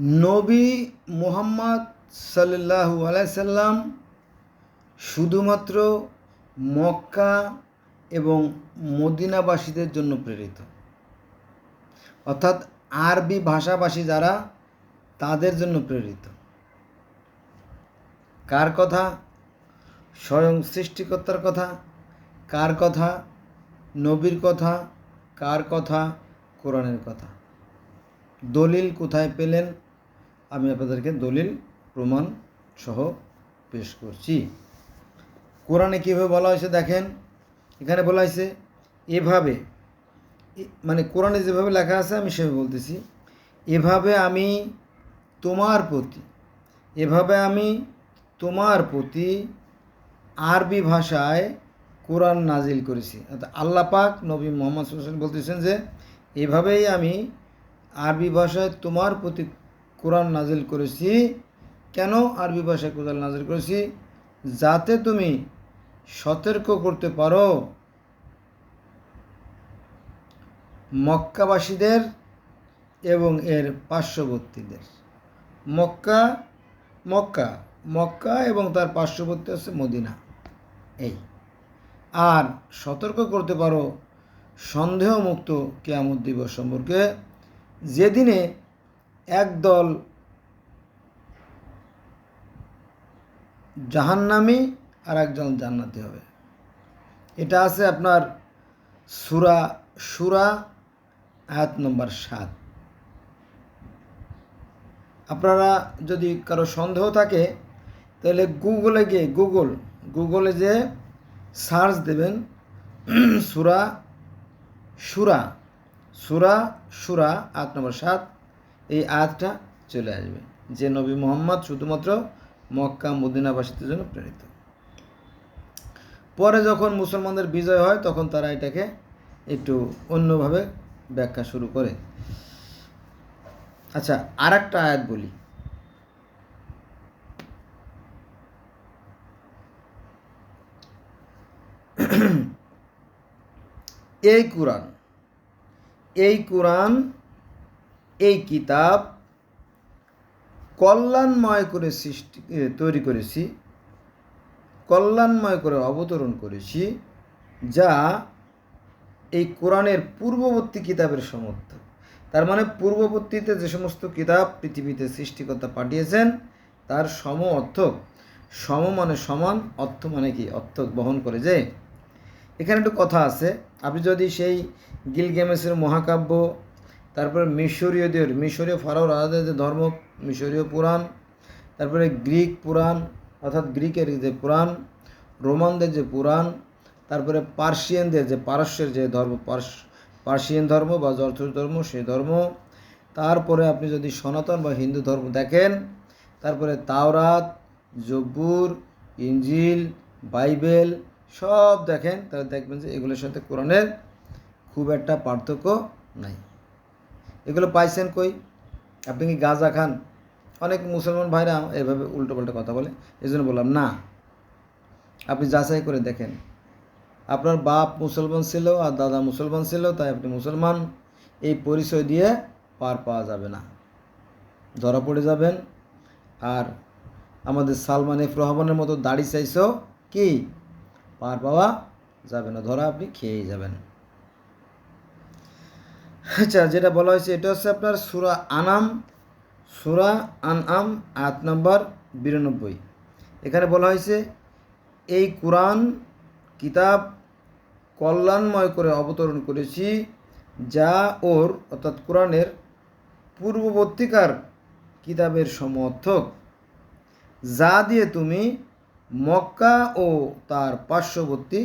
নবী মুহাম্মদ সাল্লাল্লাহু আলাইহি সাল্লাম শুধুমাত্র মক্কা এবং মদিনাবাসীদের জন্য প্রেরিত, অর্থাৎ আরবি ভাষাভাষী যারা তাদের জন্য প্রেরিত। কার কথা? স্বয়ং সৃষ্টিকর্তার কথা। কার কথা? নবীর কথা। কার কথা? কোরআনের কথা। দলিল কোথায় পেলেন? আমি আপনাদেরকে দলিল প্রমাণ সহ পেশ করছি। কোরআনে কীভাবে বলা হয়েছে দেখেন, এখানে বলা হয়েছে এভাবে, মানে কোরআনে যেভাবে লেখা আছে আমি সেভাবে বলতেছি। এভাবে আমি তোমার প্রতি আরবি ভাষায় কোরআন নাজিল করেছি। আল্লাহ পাক নবী মুহাম্মদ সাল্লাল্লাহু আলাইহি ওয়াসাল্লাম বলতেছেন যে এভাবেই আমি আরবি ভাষায় তোমার প্রতি কোরআন নাজিল করেছি। কেন আরবি ভাষায় কোরআন নাজিল করেছি? যাতে তুমি সতর্ক করতে পারো মক্কাবাসীদের এবং এর পার্শ্ববর্তীদের। মক্কা এবং তার পার্শ্ববর্তী হচ্ছে মদিনা। এই আর সতর্ক করতে পারো সন্দেহমুক্ত কিয়ামত দিবস সম্পর্কে, যেদিনে একদল জাহান্নামী আর একজন জান্নাতি হবে। এটা আছে আপনার সূরা শুরা আয়াত নম্বর 7। আপনারা যদি কারো সন্দেহ থাকে তাহলে গুগলে যে সার্চ দেবেন সূরা আয়াত নম্বর 7, এই আয়াতটা চলে আসবে যে নবী মুহাম্মদ শুধুমাত্র মক্কা মদিনাবাসীদের জন্য প্রেরিত। পরে যখন মুসলমানদের বিজয় হয় তখন তারা এটাকে একটু অন্যভাবে ব্যাখ্যা শুরু করে। আচ্ছা, আর একটা আয়াত বলি। এই কিতাব কল্যাণময় করে তৈরি করেছি, কল্যাণময় করে অবতরণ করেছি, যা এই কোরআনের পূর্ববর্তী কিতাবের সমর্থক। তার মানে পূর্ববর্তীতে যে সমস্ত কিতাব পৃথিবীতে সৃষ্টিকর্তা পাঠিয়েছেন তার সম অর্থক। সম মানে সমান, অর্থ মানে কি? অর্থ বহন করে। যে এখানে একটু কথা আছে, আপনি যদি সেই গিলগেমেসের মহাকাব্য, তারপরে মিশরীয় ফারাও রাজাদের যে ধর্ম, মিশরীয় পুরাণ, তারপরে গ্রিক পুরাণ অর্থাৎ গ্রিকের যে পুরাণ, রোমানদের যে পুরাণ, তারপরে পার্সিয়ানদের যে পারস্যের যে ধর্ম, পার্সিয়ান ধর্ম বা জরথুস্ট্র ধর্ম, সেই ধর্ম, তারপরে আপনি যদি সনাতন বা হিন্দু ধর্ম দেখেন, তারপরে তাওরাত, জব্বুর, ইনজিল, বাইবেল সব দেখেন, তাহলে দেখবেন যে এগুলোর সাথে কোরআনের খুব একটা পার্থক্য নাই। এগুলো পাইছেন কই? আপনি কি গাঁজা খান? অনেক মুসলমান ভাইরা এভাবে উল্টোপাল্টা কথা বলে, এই জন্য বললাম না, আপনি যাচাই করে দেখেন। আপনার বাপ মুসলমান ছিল আর দাদা মুসলমান ছিল, তাই আপনি মুসলমান, এই পরিচয় দিয়ে পার পাওয়া যাবে না, ধরা পড়ে যাবেন। আর আমাদের সালমান এফ রহমানের মতো দাড়ি চাইছেও কি পার পাওয়া যাবে না, ধরা আপনি খেয়েই যাবেন। আচ্ছা, যেটা বলা হয়েছে এটা হচ্ছে আপনার সূরা আনআম আয়াত নম্বর 92। এখানে বলা হয়েছে এই কোরআন কিতাব কল্যাণময় করে অবতরণ করেছি, যা ওর অর্থাৎ কোরআনের পূর্ববর্তীকার কিতাবের সমর্থক, যা দিয়ে তুমি মক্কা ও তার পার্শ্ববর্তী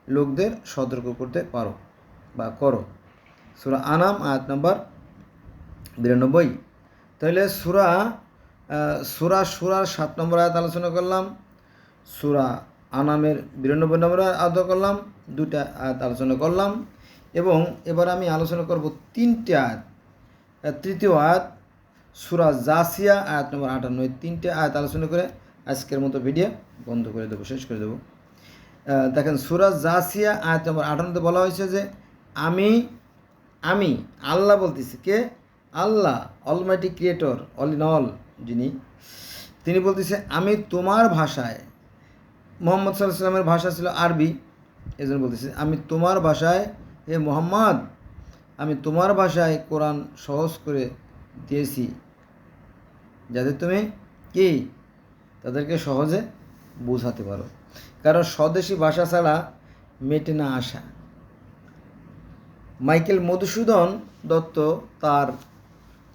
লোকদের সতর্ক করতে পারো বা করো। সূরা আনাম আয়াত নম্বর 92। তাহলে সূরার 7 নম্বর আয়াত আলোচনা করলাম, সূরা আনামের 92 নম্বর আয়াত করলাম, 2টা আয়াত আলোচনা করলাম। এবং এবার আমি আলোচনা করব 3টে আয়াত। তৃতীয় আয়াত সূরা জাসিয়া আয়াত নম্বর 58। এই 3টে আয়াত আলোচনা করে আজকের মতো ভিডিও বন্ধ করে দেবো, শেষ করে দেবো। দেখেন সূরা জাসিয়া আয়াত নম্বর 58 বলা হয়েছে যে আমি আল্লাহ বলতেছি। কে? Allah almighty creator, all in all, যিনি, তিনি বলতেছে আমি তোমার ভাষায়, মোহাম্মদ সাল্লাল্লাহু আলাইহি সাল্লামের ভাষা ছিল আরবি, এই জন্য বলতেছে আমি তোমার ভাষায়, হে মোহাম্মদ, আমি তোমার ভাষায় কোরআন সহজ করে দিয়েছি, যাতে তুমি কি তাদেরকে সহজে বোঝাতে পারো। কারণ স্বদেশি ভাষা ছাড়া মেটে না আশা। মাইকেল মধুসূদন দত্ত তার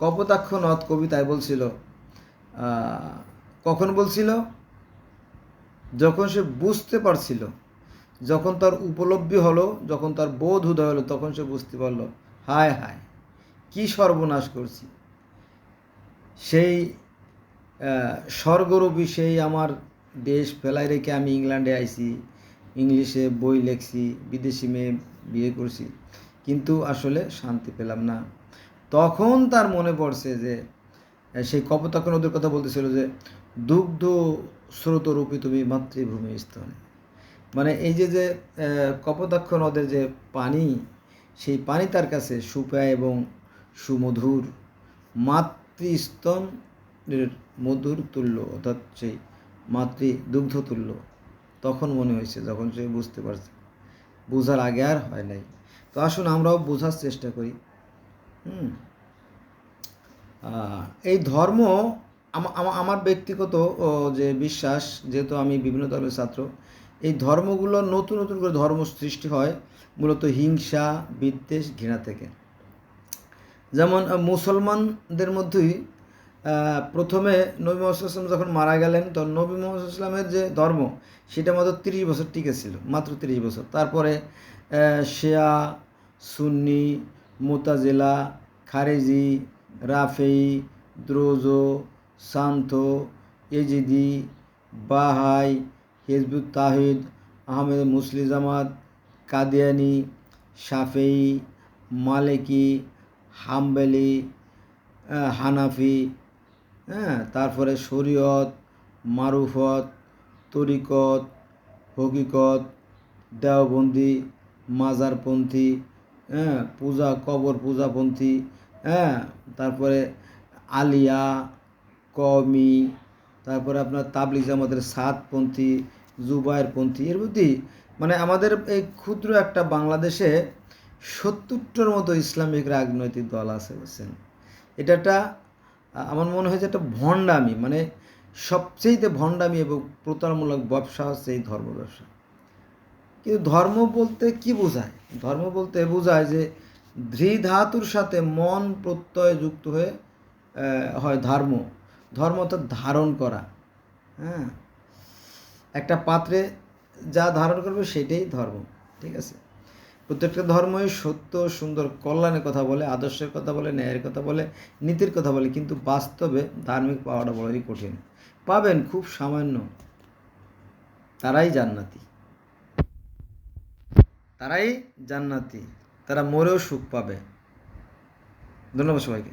কপোতাক্ষ নদ কবিতায় বলছিল, কখন বলছিল? যখন সে বুঝতে পারছিল, যখন তার উপলব্ধি হলো, যখন তার বোধ উদয় হলো, তখন সে বুঝতে পারলো, হায় হায় কি সর্বনাশ করছি। সেই স্বর্গরূপী সেই আমার দেশ ফেলাই রেখে আমি ইংল্যান্ডে আইছি, ইংলিশে বই লেখছি, বিদেশি মেয়ে বিয়ে করছি, কিন্তু আসলে শান্তি পেলাম না। তখন তার মনে পড়ছে যে সেই কপোতাক্ষ নদীর কথা বলতেছিল যে দুগ্ধ স্রোতরূপী তুমি মাতৃভূমি স্তনে। মানে এই যে কপোতাক্ষ নদের যে পানি, সেই পানি তার কাছে সুপেয় এবং সুমধুর, মাতৃস্তনের মধুর তুল্য, অর্থাৎ সেই মাতৃ দুগ্ধ তুল্য। তখন মনে হয়েছে, যখন সে বুঝতে পারছে, বোঝার আগে আর হয় নাই। তো আসুন আমরাও বোঝার চেষ্টা করি। এই ধর্ম আমার ব্যক্তিগত যে বিশ্বাস, যেহেতু আমি বিভিন্ন ধর্মের ছাত্র, এই ধর্মগুলো নতুন নতুন করে ধর্ম সৃষ্টি হয় মূলত হিংসা, বিদ্বেষ, ঘৃণা থেকে। যেমন মুসলমানদের মধ্যেই প্রথমে নবী মুহাম্মদ সাল্লাল্লাহু যখন মারা গেলেন, তখন নবী মুহাম্মদ সাল্লাল্লাহু যে ধর্ম, সেটা মাত্র 30 বছর টিকেছিল, মাত্র 30 বছর। তারপরে শিয়া, সুন্নি, মুতাজিলা, খারেজি, রাফেই, দ্রোজো, সান্থো, এজিদি, বাহাই, হিজবুত তাহিদ, আহমেদ মুসলি জামাত, কাদিয়ানি, শাফেই, মালিকি, হাম্বলি, হানাফি, তারপরে শরীয়ত, মারুফত, তরিকত, হকিকত, দেওবন্দি, মাজারপন্থী, পূজা কবর পূজাপন্থী, তারপরে আলিয়া, কওমি, তারপরে আপনার তাবলিগ জামাতের সাতপন্থী, জুবায়েরপন্থী। এর মধ্যে মানে আমাদের এই ক্ষুদ্র একটা বাংলাদেশে 70টার মতো ইসলামিক রাজনৈতিক দল আছে, বুঝছেন। এটা একটা আমার মনে হয় যে একটা ভণ্ডামি, মানে সবচেয়ে ভণ্ডামি এবং প্রতারণামূলক ব্যবসা হচ্ছে এই ধর্ম ব্যবসা। কিন্তু ধর্ম বলতে কি বোঝায়? ধর্ম বলতে বোঝায় যে ধৃধাতুর সাথে মন প্রত্যয় যুক্ত হয়ে হয় ধর্ম। ধর্ম অর্থাৎ ধারণ করা। একটা পাত্রে যা ধারণ করবে সেটাই ধর্ম, ঠিক আছে। প্রত্যেকটা ধর্মই সত্য, সুন্দর, কল্যাণের কথা বলে, আদর্শের কথা বলে, ন্যায়ের কথা বলে, নীতির কথা বলে, কিন্তু বাস্তবে ধার্মিক পাওয়াটা বড়ই কঠিন। পাবেন খুব সামান্য, তারাই জান্নাতি, তারা মরেও সুখ পাবে। ধন্যবাদ সবাইকে।